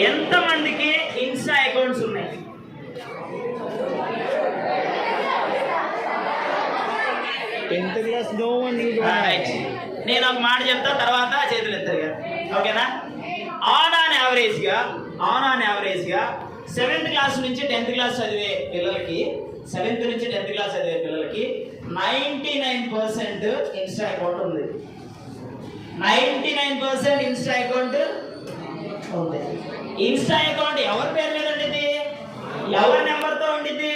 ఎంతమందికి Insta accounts ఉన్నాయి? నేను ఒక మాట చెప్తా, తర్వాత చేతులు ఎత్తారు, ఓకేనా? ఆన్ ఆన్ యావరేజ్గా 7th క్లాస్ నుంచి 10th క్లాస్ చదివే పిల్లలకి 7th నుంచి 10th క్లాస్ చదివే పిల్లలకి 99% ఇన్స్టా అకౌంట్ ఉంది. 99% ఇన్స్టా అకౌంట్ ఉంది. ఇన్స్టా అకౌంట్ ఎవరి పేరు మీద ఉండిద్ది? ఎవరి నెంబర్తో ఉండిద్ది?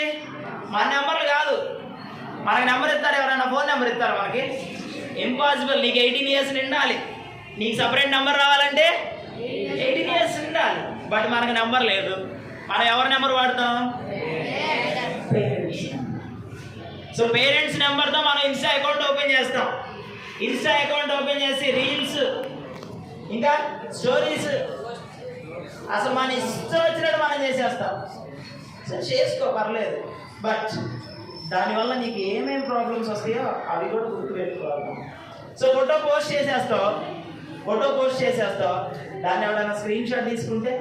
మన నెంబర్లు కాదు. మనకి నెంబర్ ఇస్తారు, ఎవరైనా ఫోన్ నెంబర్ ఇస్తారు మనకి? ఇంపాసిబుల్. నీకు 18 years నిండాలి. నీకు సపరేట్ నెంబర్ రావాలంటే 18 years నిండాలి. బట్ మనకు నెంబర్ లేదు. మనం ఎవరి నెంబర్ వాడతాం? సో పేరెంట్స్ నెంబర్తో మనం ఇన్స్టా అకౌంట్ ఓపెన్ చేస్తాం. ఇన్స్టా అకౌంట్ ఓపెన్ చేసి రీల్స్ ఇంకా స్టోరీస్ అసలు మన ఇష్టం వచ్చినట్టు మనం చేసేస్తాం. సో చేసుకో, పర్లేదు. బట్ దానివల్ల నీకు ఏమేమి ప్రాబ్లమ్స్ వస్తాయో అవి కూడా గుర్తుపెట్టుకోవాలి. సో ఫోటో పోస్ట్ చేసేస్తావు, దాన్ని ఎవరైనా స్క్రీన్ షాట్ తీసుకుంటే,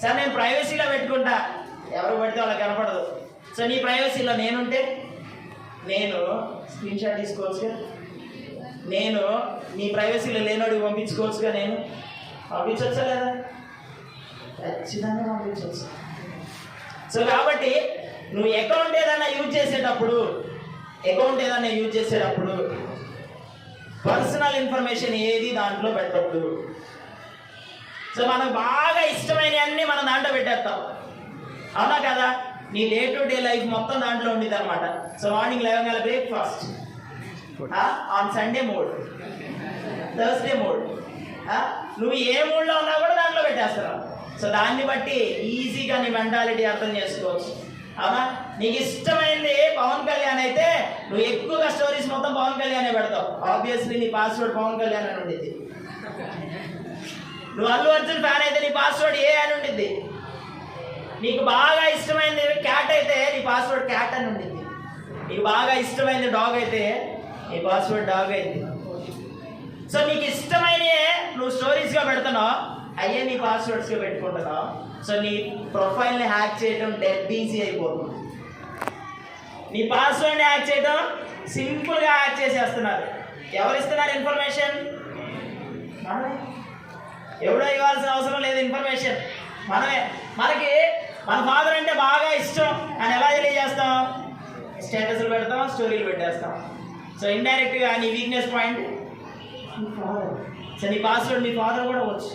సార్ నేను ప్రైవసీలో పెట్టుకుంటా, ఎవరు పడితే వాళ్ళకి కనపడదు. సో నీ ప్రైవసీలో నేనుంటే నేను స్క్రీన్ షాట్ తీసుకోవచ్చుగా, నేను నీ ప్రైవసీలో లేనోడికి పంపించుకోవచ్చుగా, నేను పంపించవచ్చా లేదా? ఖచ్చితంగా పంపించవచ్చు. సో కాబట్టి నువ్వు అకౌంట్ ఏదైనా యూజ్ చేసేటప్పుడు పర్సనల్ ఇన్ఫర్మేషన్ ఏది దాంట్లో పెట్టద్దు. సో మనకు బాగా ఇష్టమైనవన్నీ మనం దాంట్లో పెట్టేస్తాం, అవునా కదా? నీ డే టు డే లైఫ్ మొత్తం దాంట్లో ఉండేది అనమాట. సో మార్నింగ్ లేవగానే breakfast, on Sunday mood, Thursday mood, నువ్వు ఏ మూడ్లో ఉన్నా కూడా దాంట్లో పెట్టేస్తున్నావు. సో దాన్ని బట్టి ఈజీగా నీ మెంటాలిటీ అర్థం చేసుకోవచ్చు, అవునా? నీకు ఇష్టమైంది పవన్ కళ్యాణ్ అయితే నువ్వు ఎక్కువగా స్టోరీస్ మొత్తం పవన్ కళ్యాణే పెడతావు. ఆబ్వియస్లీ నీ పాస్వర్డ్ పవన్ కళ్యాణ్ అని ఉండిద్ది. నువ్వు అల్లు అర్జున్ ఫ్యాన్ అయితే నీ పాస్వర్డ్ ఏ అని ఉండిద్ది. నీకు బాగా ఇష్టమైంది క్యాట్ అయితే నీ పాస్వర్డ్ క్యాట్ అని ఉండిద్ది. నీకు బాగా ఇష్టమైంది డాగ్ అయితే నీ పాస్వర్డ్ డాగ్ అయింది. సో నీకు ఇష్టమైనవే నువ్వు స్టోరీస్గా పెడుతున్నావు, అయ్యే నీ పాస్వర్డ్స్గా పెట్టుకుంటున్నావు. సో నీ ప్రొఫైల్ని హ్యాక్ చేయడం డెడ్ ఈజీ అయిపోతుంది. నీ పాస్వర్డ్ని హ్యాక్ చేయడం సింపుల్గా హ్యాక్ చేసేస్తున్నారు. ఎవరు ఇస్తున్నారు ఇన్ఫర్మేషన్? మనమే. ఎవడో ఇవ్వాల్సిన అవసరం లేదు ఇన్ఫర్మేషన్, మనమే. మనకి మన ఫాదర్ అంటే బాగా ఇష్టం అని ఎలా తెలియజేస్తాం? స్టేటస్లు పెడతాం, స్టోరీలు పెట్టేస్తాం. సో ఇండైరెక్ట్గా నీ వీక్నెస్ పాయింట్ నీ ఫాదర్. సో నీ పాస్వర్డ్ నీ ఫాదర్ కూడా వచ్చు.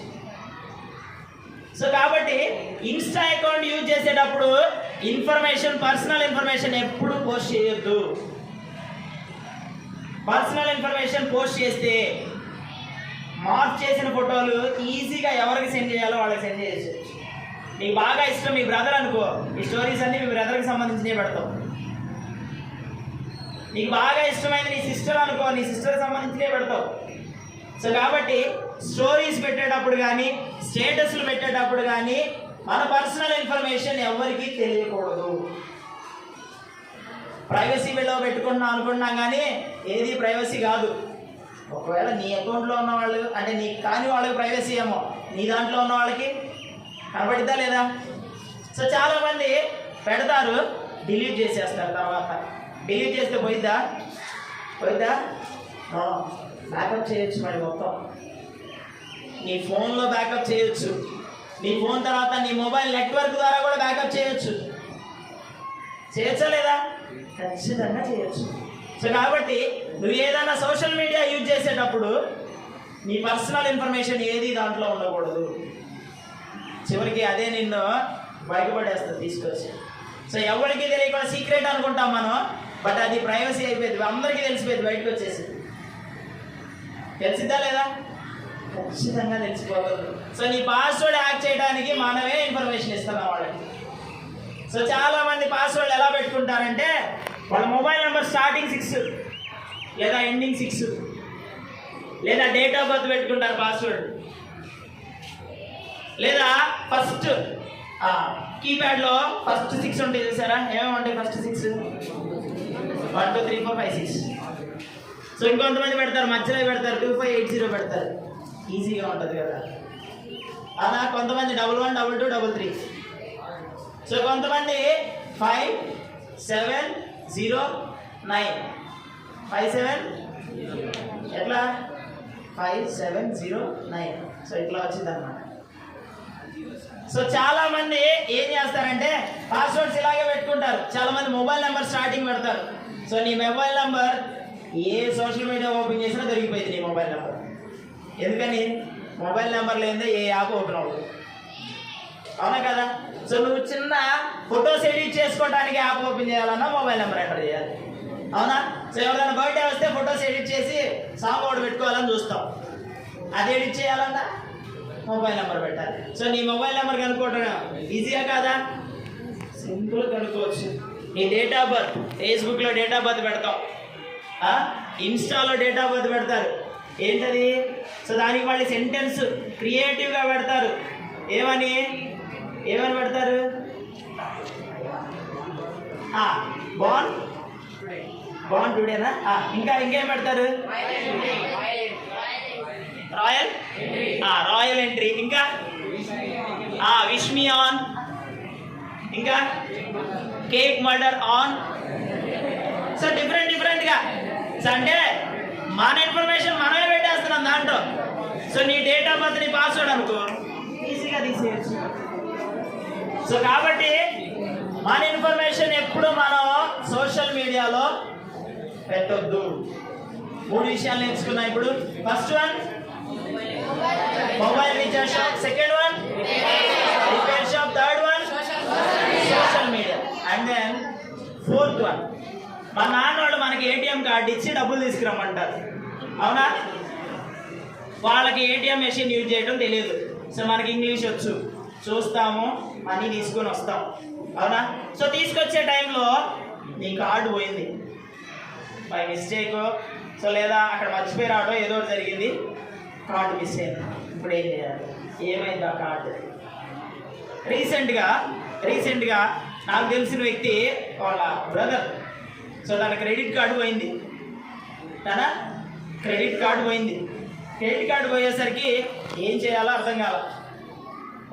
సో కాబట్టి ఇన్స్టా అకౌంట్ యూజ్ చేసేటప్పుడు పర్సనల్ ఇన్ఫర్మేషన్ ఎప్పుడు పోస్ట్ చేయొద్దు. పర్సనల్ ఇన్ఫర్మేషన్ పోస్ట్ చేస్తే మార్క్ చేసిన ఫోటోలు ఈజీగా ఎవరికి సెండ్ చేయాలో వాళ్ళకి సెండ్ చేయొచ్చు. నీకు బాగా ఇష్టం మీ బ్రదర్ అనుకో, ఈ స్టోరీస్ అన్నీ మీ బ్రదర్కి సంబంధించినవి పెడతావు. నీకు బాగా ఇష్టమైంది నీ సిస్టర్ అనుకో, నీ సిస్టర్కి సంబంధించినవి పెడతావు. సో కాబట్టి స్టోరీస్ పెట్టేటప్పుడు కానీ స్టేటస్లు పెట్టేటప్పుడు కానీ మన పర్సనల్ ఇన్ఫర్మేషన్ ఎవరికి తెలియకూడదు. ప్రైవసీ బిలో పెట్టుకున్నాం అనుకున్నాం కానీ ఏది ప్రైవసీ కాదు. ఒకవేళ నీ అకౌంట్లో ఉన్న వాళ్ళు అంటే నీకు కాని వాళ్ళకి ప్రైవసీ ఏమో, నీ దాంట్లో ఉన్న వాళ్ళకి కనబడిద్దా లేదా? సో చాలామంది పెడతారు, డిలీట్ చేసేస్తారు. తర్వాత డిలీట్ చేస్తే పోయిద్దా? బ్యాకప్ చేయొచ్చు. మరి మొత్తం నీ ఫోన్లో బ్యాకప్ చేయొచ్చు. నీ ఫోన్ తర్వాత నీ మొబైల్ నెట్వర్క్ ద్వారా కూడా బ్యాకప్ చేయొచ్చా లేదా? ఖచ్చితంగా చేయొచ్చు. సో కాబట్టి నువ్వు ఏదైనా సోషల్ మీడియా యూజ్ చేసేటప్పుడు నీ పర్సనల్ ఇన్ఫర్మేషన్ ఏది దాంట్లో ఉండకూడదు. చివరికి అదే నిన్ను బయటపడేస్తుంది తీసుకొచ్చి. సో ఎవరికి తెలియకుండా సీక్రెట్ అనుకుంటాం మనం, బట్ అది ప్రైవసీ అయిపోయింది, అందరికీ తెలిసిపోయింది, బయటకు వచ్చేసి. తెలిసిద్దా లేదా? ఖచ్చితంగా తెలిసిపోతుంది. సో నీ పాస్వర్డ్ హ్యాక్ చేయడానికి మనమే ఇన్ఫర్మేషన్ ఇస్తున్నాం వాళ్ళకి. సో చాలామంది పాస్వర్డ్ ఎలా పెట్టుకుంటారంటే వాళ్ళ మొబైల్ నెంబర్ స్టార్టింగ్ 6 లేదా ఎండింగ్ 6 లేదా డేట్ ఆఫ్ బర్త్ పెట్టుకుంటారు పాస్వర్డ్, లేదా ఫస్ట్ కీప్యాడ్లో ఫస్ట్ 6 ఉంటాయి చూసారా? ఏమేమి ఉంటాయి ఫస్ట్ 6? 1 2 3 4 5 6. సో ఇంకొంతమంది పెడతారు మధ్యలో పెడతారు 2580 పెడతారు, ఈజీగా ఉంటుంది కదా. అలా కొంతమంది 11 22 33. సో కొంతమంది 5709 57 ఎట్లా 5709. సో ఇట్లా వచ్చింది అన్నమాట. సో చాలా మంది ఏం చేస్తారంటే పాస్వర్డ్స్ ఇలాగే పెట్టుకుంటారు. చాలా మంది మొబైల్ నెంబర్ స్టార్టింగ్ పెడతారు. సో నీ మొబైల్ నెంబర్ ఏ సోషల్ మీడియా ఓపెన్ చేసినా దొరికిపోయింది నీ మొబైల్ నెంబర్. ఎందుకని మొబైల్ నెంబర్ లేదే ఏ యాప్ ఓపెన్ అవ్వదు, అవునా కదా? సో నువ్వు చిన్న ఫొటోస్ ఎడిట్ చేసుకోవడానికి యాప్ ఓపెన్ చేయాలన్నా మొబైల్ నెంబర్ ఎంటర్ చేయాలి, అవునా? సో ఎవరైనా బర్త్డే వస్తే ఫొటోస్ ఎడిట్ చేసి సాంగ్ ఒకటి పెట్టుకోవాలని చూస్తాం. అది ఎడిట్ చేయాలన్నా మొబైల్ నెంబర్ పెట్టాలి. సో నీ మొబైల్ నెంబర్ కనుక్కోవడం ఈజీగా కాదా? సింపుల్ కనుక్కోవచ్చు. నీ డేట్ ఆఫ్ బర్త్, ఫేస్బుక్లో డేట్ ఆఫ్ బర్త్ పెడతాం, ఇన్స్టాలో డేట్ ఆఫ్ బర్త్ పెడతారు. ఏంటది? సో దానికి వాళ్ళు సెంటెన్స్ క్రియేటివ్గా పెడతారు. ఏమని పెడతారు? బాన్ టుడేనా? ఇంకా ఇంకేం పెడతారు? Royal entry. ఇంకా విష్ మీ ఆన్. ఇంకా కేక్ మర్డర్ ఆన్. సో డిఫరెంట్గా. సో అంటే మన ఇన్ఫర్మేషన్ మనమే పెట్టేస్తున్నాం దాంట్లో. సో నీ డేట్ ఆఫ్ బర్త్ నీ పాస్వర్డ్ అనుకో ఈజీగా తీసేయచ్చు. సో కాబట్టి మన ఇన్ఫర్మేషన్ ఎప్పుడు మనం సోషల్ మీడియాలో పెట్టొద్దు. 3 విషయాలు నేర్చుకున్నాం ఇప్పుడు. First one mobile recharge shop, second one repair shop, third one social media, and then fourth one మా నాన్న వాళ్ళు మనకి ఏటీఎం కార్డు ఇచ్చి డబ్బులు తీసుకురమ్మంటారు, అవునా? వాళ్ళకి ఏటీఎం మెషిన్ యూజ్ చేయడం తెలియదు. సో మనకి ఇంగ్లీష్ వచ్చు, చూస్తాము, మనీ తీసుకొని వస్తాం, అవునా? సో తీసుకొచ్చే టైంలో నీ కార్డు పోయింది బై మిస్టేక్, సో లేదా అక్కడ మర్చిపోయి రావడం ఏదో జరిగింది, కార్డు మిస్ అయింది. ఇప్పుడు ఏం చేయాలి? ఏమైంది ఆ కార్డు? రీసెంట్గా నాకు తెలిసిన వ్యక్తి వాళ్ళ బ్రదర్, సో తన క్రెడిట్ కార్డు పోయింది. క్రెడిట్ కార్డు పోయేసరికి ఏం చేయాలో అర్థం కాల.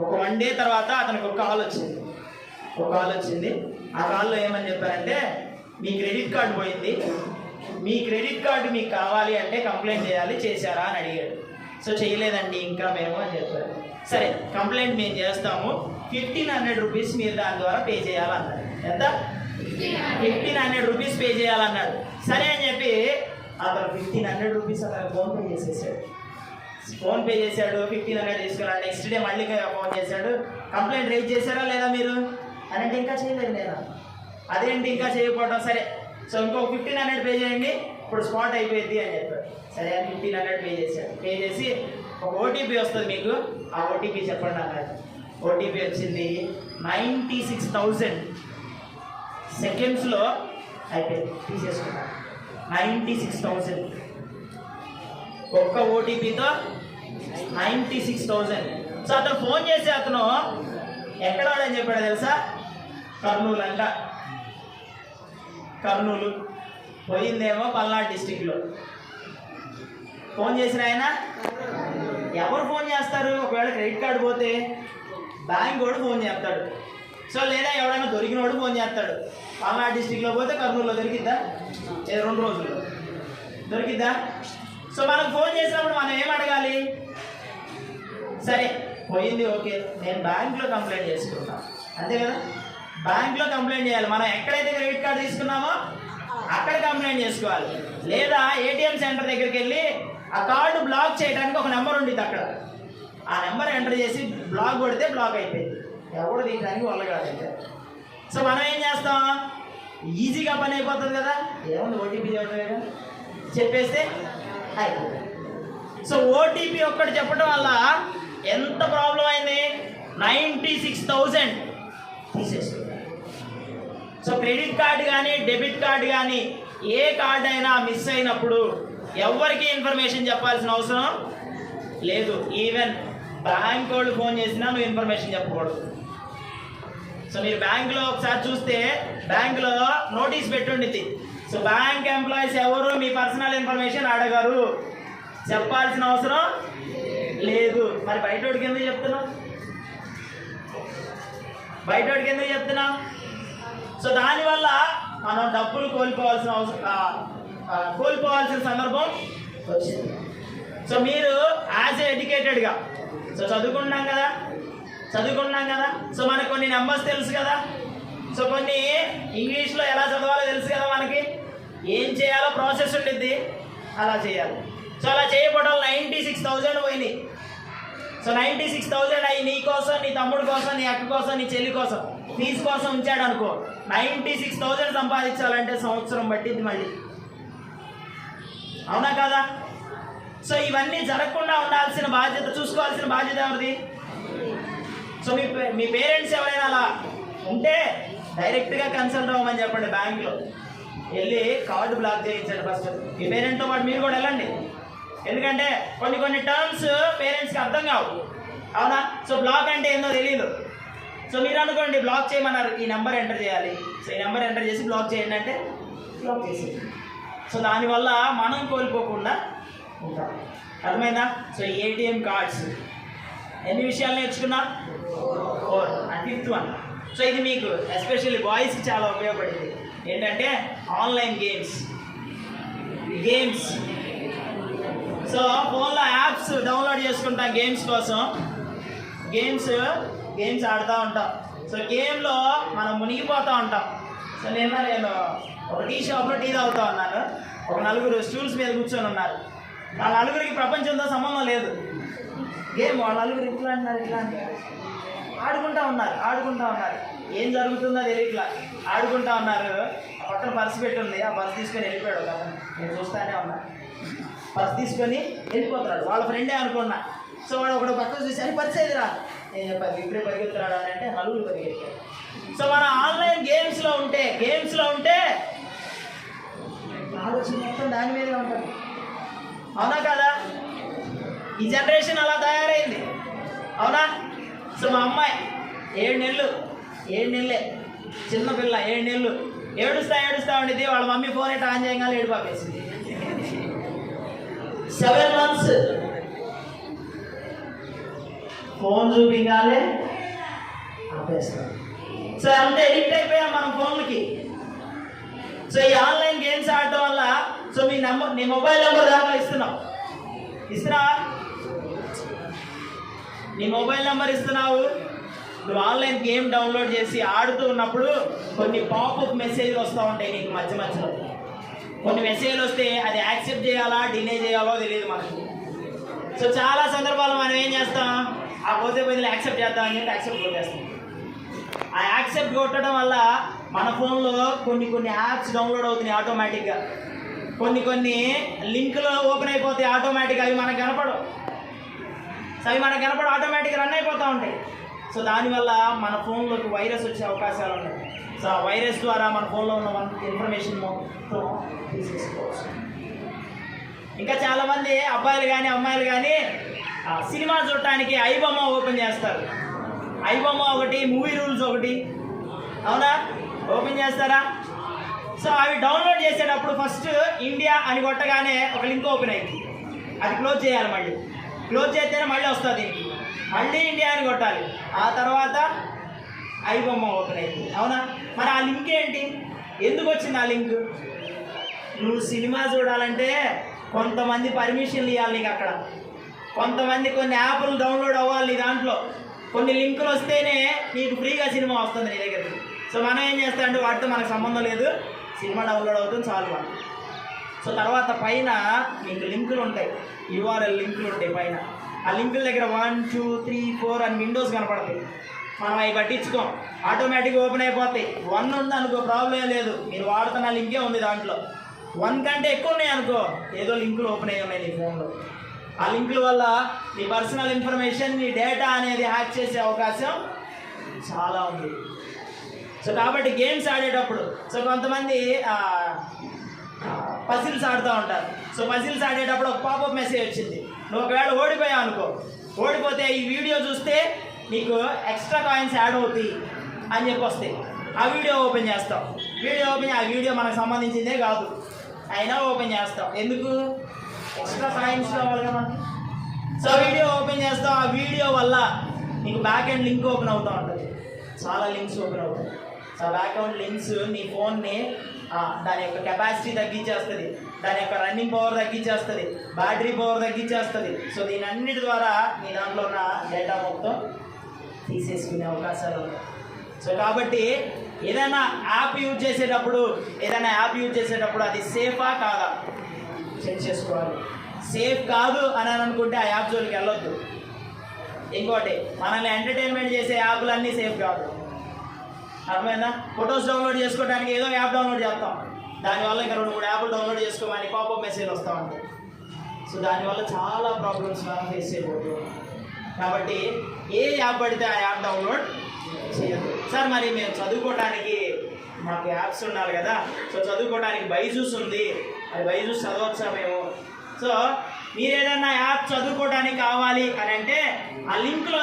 ఒక 1 డే తర్వాత అతనికి ఒక కాల్ వచ్చింది. ఆ కాల్లో ఏమని చెప్పారంటే, మీ క్రెడిట్ కార్డు పోయింది, మీ క్రెడిట్ కార్డు మీకు కావాలి అంటే కంప్లైంట్ చేయాలి, చేశారా అని అడిగాడు. సో చేయలేదండి ఇంకా మేము అని చెప్పారు. సరే కంప్లైంట్ మేము చేస్తాము, 1500 రూపీస్ మీరు దాని ద్వారా పే చేయాలన్నాడు. ఎంత? 1500 రూపీస్ పే చేయాలన్నాడు. సరే అని చెప్పి అతను 1500 రూపీస్ అతను ఫోన్పే చేసేసాడు. 1500 తీసుకున్నాడు. నెక్స్ట్ డే మళ్ళీ ఫోన్ చేశాడు, కంప్లైంట్ రేజ్ చేశారా లేదా మీరు అని అంటే ఇంకా చేయలేదు నేను. అదేంటి ఇంకా చేయకపోవడం? సరే సో ఇంకో 1500 పే చేయండి, ఇప్పుడు స్పాట్ అయిపోయింది అని చెప్పాడు. సరే అని 1500 పే చేశాడు. పే చేసి ఒక ఓటీపీ వస్తుంది మీకు, ఆ ఓటీపీ చెప్పండి అన్నాడు. ఓటీపీ వచ్చింది. 96,000 సెకండ్స్లో అయిపోయింది, తీసేసుకున్నాడు. 96,000 ఒక్క ఓటీపీతో 96,000. సో అతను ఫోన్ చేసి అతను ఎక్కడ వాడని చెప్పాడు తెలుసా? కర్నూలు అంట. కర్నూలు పోయిందేమో పల్నాడు డిస్టిక్లో. ఫోన్ చేసిన ఆయన ఎవరు ఫోన్ చేస్తారు? ఒకవేళ క్రెడిట్ కార్డు పోతే బ్యాంక్ కూడా ఫోన్ చేస్తాడు. సో లేదా ఎవరైనా దొరికినోడు ఫోన్ చేస్తాడు. పల్నాడు డిస్టిక్లో పోతే కర్నూలులో దొరికిద్దా? 2 రోజుల్లో దొరికిద్దా? సో మనకు ఫోన్ చేసినప్పుడు మనం ఏం అడగాలి? సరే పోయింది, ఓకే, నేను బ్యాంక్లో కంప్లైంట్ చేసుకుంటాను, అంతే కదా? బ్యాంక్లో కంప్లైంట్ చేయాలి. మనం ఎక్కడైతే క్రెడిట్ కార్డు తీసుకున్నామో అక్కడ కంప్లైంట్ చేసుకోవాలి. లేదా ఏటీఎం సెంటర్ దగ్గరికి వెళ్ళి ఆ కార్డు బ్లాక్ చేయడానికి ఒక నెంబర్ ఉండేది అక్కడ, ఆ నెంబర్ ఎంటర్ చేసి బ్లాక్ కొడితే బ్లాక్ అయిపోయింది, ఎవడు తీయడానికి వల్ల కాదంటే. సో మనం ఏం చేస్తాం? ఈజీగా పని అయిపోతుంది కదా, ఏముంది ఓటీపీ చెప్పేస్తే అయిపోతుంది. సో ఓటీపీ ఒక్కటి చెప్పడం వల్ల ఎంత ప్రాబ్లం అయింది? 96,000 తీసేసుకున్నారు. సో క్రెడిట్ కార్డు కానీ డెబిట్ కార్డు కానీ ఏ కార్డు అయినా మిస్ అయినప్పుడు ఎవరికి ఇన్ఫర్మేషన్ చెప్పాల్సిన అవసరం లేదు. ఈవెన్ బ్యాంక్ వాళ్ళు ఫోన్ చేసినా నువ్వు ఇన్ఫర్మేషన్ చెప్పకూడదు. సో మీరు బ్యాంకులో ఒకసారి చూస్తే బ్యాంకులో నోటీస్ పెట్టుండిద్ది. సో బ్యాంక్ ఎంప్లాయీస్ ఎవరు మీ పర్సనల్ ఇన్ఫర్మేషన్ అడగరు, చెప్పాల్సిన అవసరం లేదు. మరి బయటోడికి ఎందుకు చెప్తున్నావు? బయటోడికి ఎందుకు చెప్తున్నావు? సో దానివల్ల మనం డబ్బులు కోల్పోవాల్సిన సందర్భం వచ్చింది. సో మీరు యాజ్ ఎడ్యుకేటెడ్గా సో చదువుకున్నాం కదా. సో మనకు కొన్ని నెంబర్స్ తెలుసు కదా. సో కొన్ని ఇంగ్లీష్లో ఎలా చదవాలో తెలుసు కదా. మనకి ఏం చేయాలో ప్రాసెస్ ఉండిద్ది, అలా చేయాలి. సో అలా చేయబోవడం 96,000 పోయినాయి. సో 96,000 అయ్యి నీ కోసం, నీ తమ్ముడు కోసం, నీ అక్క కోసం, నీ చెల్లి కోసం, ఫీజు కోసం ఉంచాడు అనుకో. 96,000 సంపాదించాలంటే సంవత్సరం పట్టింది మళ్ళీ. అవునా కదా? సో ఇవన్నీ జరగకుండా ఉండాల్సిన బాధ్యత, చూసుకోవాల్సిన బాధ్యత ఎవరిది? సో మీ పేరెంట్స్ ఎవరైనా అలా ఉంటే డైరెక్ట్గా కన్సల్ట్ అవ్వమని చెప్పండి. బ్యాంకులో వెళ్ళి కార్డు బ్లాక్ చేయించండి ఫస్ట్. మీ పేరెంట్తో పాటు మీరు కూడా వెళ్ళండి. ఎందుకంటే కొన్ని టర్మ్స్ పేరెంట్స్కి అర్థం కావు. అవునా? సో బ్లాక్ అంటే ఏందో తెలియదు. సో మీరు అనుకోండి బ్లాక్ చేయమన్నారు, ఈ నెంబర్ ఎంటర్ చేయాలి. సో ఈ నెంబర్ ఎంటర్ చేసి బ్లాక్ చేయండి అంటే బ్లాక్ చేసేది. సో దానివల్ల మనం కోల్పోకుండా ఉంటాం. అర్థమైందా? సో ఏటీఎం కార్డ్స్ ఎన్ని విషయాలు నేర్చుకున్నా? 4 అండ్ 5th వన్. సో ఇది మీకు ఎస్పెషల్లీ బాయ్స్కి చాలా ఉపయోగపడింది. ఏంటంటే ఆన్లైన్ గేమ్స్. సో ఫోన్లో యాప్స్ డౌన్లోడ్ చేసుకుంటాం గేమ్స్ కోసం. గేమ్స్ ఆడుతూ ఉంటాం. సో గేమ్లో మనం మునిగిపోతూ ఉంటాం. సో నేను ఒక టీ షాప్లో టీ తాగుతూ ఉన్నాను. ఒక 4 స్టూల్స్ మీద కూర్చొని ఉన్నారు. ఆ 4కి ప్రపంచంతో సంబంధం లేదు. గేమ్ వాళ్ళ 4 ఇట్లా అంటారు, ఆడుకుంటూ ఉన్నారు. ఏం జరుగుతుందో తెలియట్లా ఆడుకుంటూ ఉన్నారు. పక్కన పర్స్ పెట్టుంది, ఆ పర్స్ తీసుకొని వెళ్ళిపోయాడు కదా. నేను చూస్తానే ఉన్నా. పర్స్ తీసుకొని వెళ్ళిపోతున్నాడు. వాళ్ళ ఫ్రెండే అనుకున్నా. సో వాడు ఒకడు పక్కన చూసి అని పర్స్ ఏదిరా, నేను చెప్పాను ఇప్పుడే పరిగెత్తున్నాడు అని అంటే 4 పరిగెత్తాడు. సో మన ఆన్లైన్ గేమ్స్లో ఉంటే ఆలోచన మొత్తం దాని మీదే ఉంటుంది. అవునా కదా? ఈ జనరేషన్ అలా తయారైంది. అవునా? సో మా అమ్మాయి 7 నెలలే, చిన్నపిల్ల 7 నెలలు ఏడుస్తా ఉండిద్ది. వాళ్ళ మమ్మీ ఫోన్ ఇట్లా ఆన్ చేయగానే ఏడు పాపేసింది. 7 months ఫోన్ చూపించాలే ఆపేస్తాం. సో అంతే ఎడిక్ట్ అయిపోయాం మనం ఫోన్లకి. సో ఈ ఆన్లైన్ గేమ్స్ ఆడటం వల్ల సో నీ మొబైల్ నెంబర్ దాకా ఇస్తున్నావా? నీ మొబైల్ నెంబర్ ఇస్తున్నావు. నువ్వు ఆన్లైన్ గేమ్ డౌన్లోడ్ చేసి ఆడుతూ ఉన్నప్పుడు కొన్ని పాపప్ మెసేజ్లు వస్తూ ఉంటాయి నీకు మధ్యలో. కొన్ని మెసేజ్లు వస్తే అది యాక్సెప్ట్ చేయాలా డినే చేయాలో తెలియదు మనకు. సో చాలా సందర్భాలు మనం ఏం చేస్తాం, ఆ పోతే బదులు యాక్సెప్ట్ చేద్దామని చెప్పి యాక్సెప్ట్ కొట్టేస్తాం. ఆ యాక్సెప్ట్ కొట్టడం వల్ల మన ఫోన్లో కొన్ని యాప్స్ డౌన్లోడ్ అవుతున్నాయి ఆటోమేటిక్గా. కొన్ని లింకులు ఓపెన్ అయిపోతాయి ఆటోమేటిక్గా. అవి మనకు కనపడవు ఆటోమేటిక్గా రన్ అయిపోతూ ఉంటాయి. సో దానివల్ల మన ఫోన్లోకి వైరస్ వచ్చే అవకాశాలు ఉన్నాయి. సో ఆ వైరస్ ద్వారా మన ఫోన్లో ఉన్న ఇన్ఫర్మేషన్ మొత్తం తీసేసుకోవచ్చు. ఇంకా చాలామంది అబ్బాయిలు కానీ అమ్మాయిలు కానీ సినిమా చూడటానికి ఐబొమ్మ ఓపెన్ చేస్తారు. ఐబొమ్మ ఒకటి, మూవీ రూల్స్ ఒకటి, అవునా? ఓపెన్ చేస్తారా? సో అవి డౌన్లోడ్ చేసేటప్పుడు ఫస్ట్ ఇండియా అని కొట్టగానే ఒక లింక్ ఓపెన్ అయింది. అది క్లోజ్ చేయాలి. మళ్ళీ క్లోజ్ చేస్తేనే మళ్ళీ వస్తుంది. మళ్ళీ ఇండియా అని కొట్టాలి. ఆ తర్వాత ఐబొమ్మ ఓపెన్ అయింది. అవునా? మరి ఆ లింక్ ఏంటి? ఎందుకు వచ్చింది ఆ లింక్? నువ్వు సినిమా చూడాలంటే కొంతమంది పర్మిషన్లు ఇవ్వాలి నీకు. అక్కడ కొంతమంది కొన్ని యాప్లు డౌన్లోడ్ అవ్వాలి. దాంట్లో కొన్ని లింకులు వస్తేనే నీకు ఫ్రీగా సినిమా వస్తుంది నీ దగ్గరికి. సో మనం ఏం చేస్తామంటే వాటితో మనకు సంబంధం లేదు, సినిమా డౌన్లోడ్ అవుతుంది చాలు వాళ్ళు. సో తర్వాత పైన మీకు లింకులు ఉంటాయి, URL లింకులు ఉంటాయి పైన. ఆ లింకుల దగ్గర 1, 2, 3, 4 అని విండోస్ కనపడతాయి. మనం అవి పట్టించుకోం, ఆటోమేటిక్గా ఓపెన్ అయిపోతాయి. 1 ఉంది అనుకో, ప్రాబ్లం లేదు, మీరు వాడుతున్న లింకే ఉంది దాంట్లో. 1 కంటే ఎక్కువ ఉన్నాయి అనుకో, ఏదో లింకులు ఓపెన్ అయ్యి ఉన్నాయి నీ ఫోన్లో. ఆ లింకుల వల్ల నీ పర్సనల్ ఇన్ఫర్మేషన్, నీ డేటా అనేది హ్యాక్ చేసే అవకాశం చాలా ఉంది. సో కాబట్టి గేమ్స్ ఆడేటప్పుడు సో కొంతమంది పజిల్స్ ఆడుతూ ఉంటారు. సో పజిల్స్ ఆడేటప్పుడు ఒక పాపప్ మెసేజ్ వచ్చింది. నువ్వు ఒకవేళ ఓడిపోయావు అనుకో, ఓడిపోతే ఈ వీడియో చూస్తే నీకు ఎక్స్ట్రా కాయిన్స్ యాడ్ అవుతాయి అని చెప్పి వస్తాయి. ఆ వీడియో ఓపెన్ చేస్తాం. ఆ వీడియో మనకు సంబంధించిందే కాదు, అయినా ఓపెన్ చేస్తాం. ఎందుకు? ఎక్స్ట్రా కాయిన్స్ కావాలి కదా మనకి. సో వీడియో ఓపెన్ చేస్తాం, ఆ వీడియో వల్ల నీకు బ్యాక్ ఎండ్ లింక్ ఓపెన్ అవుతూ ఉంటుంది, చాలా లింక్స్ ఓపెన్ అవుతాయి. సో బ్యాక్ ఎండ్ లింక్స్ నీ ఫోన్ని దాని యొక్క కెపాసిటీ తగ్గించేస్తుంది, దాని యొక్క రన్నింగ్ పవర్ తగ్గించేస్తుంది, బ్యాటరీ పవర్ తగ్గించేస్తుంది. సో దీని అన్నిటి ద్వారా నీ దాంట్లో ఉన్న డేటా మొత్తం తీసేసుకునే అవకాశాలు ఉన్నాయి. సో కాబట్టి ఏదైనా యాప్ యూజ్ చేసేటప్పుడు అది సేఫా కాదా చెక్ చేసుకోవాలి. సేఫ్ కాదు అని అనుకుంటే ఆ యాప్ జోలికి వెళ్ళొద్దు. ఇంకోటి, మనల్ని ఎంటర్టైన్మెంట్ చేసే యాప్లు అన్నీ సేఫ్ కాదు. అర్థమైందా? ఫొటోస్ డౌన్లోడ్ చేసుకోవడానికి ఏదో యాప్ డౌన్లోడ్ చేస్తాం, దానివల్ల ఇంకా 2-3 యాప్లు డౌన్లోడ్ చేసుకోమని పాపప్ మెసేజ్ వస్తూ ఉంటాయి. సో దానివల్ల చాలా ప్రాబ్లమ్స్ మనం ఫేస్ చేయబోతున్నాం. కాబట్టి ఏ యాప్ పడితే ఆ యాప్ డౌన్లోడ్ చేయొద్దు. సార్ మరి మేము చదువుకోవడానికి మాకు యాప్స్ ఉండాలి కదా, సో చదువుకోవడానికి బైజూస్ ఉంది, అది బైజూస్ చదవచ్చా మేము? సో మీరు ఏదైనా యాప్ చదువుకోవడానికి కావాలి అని అంటే ఆ లింక్లో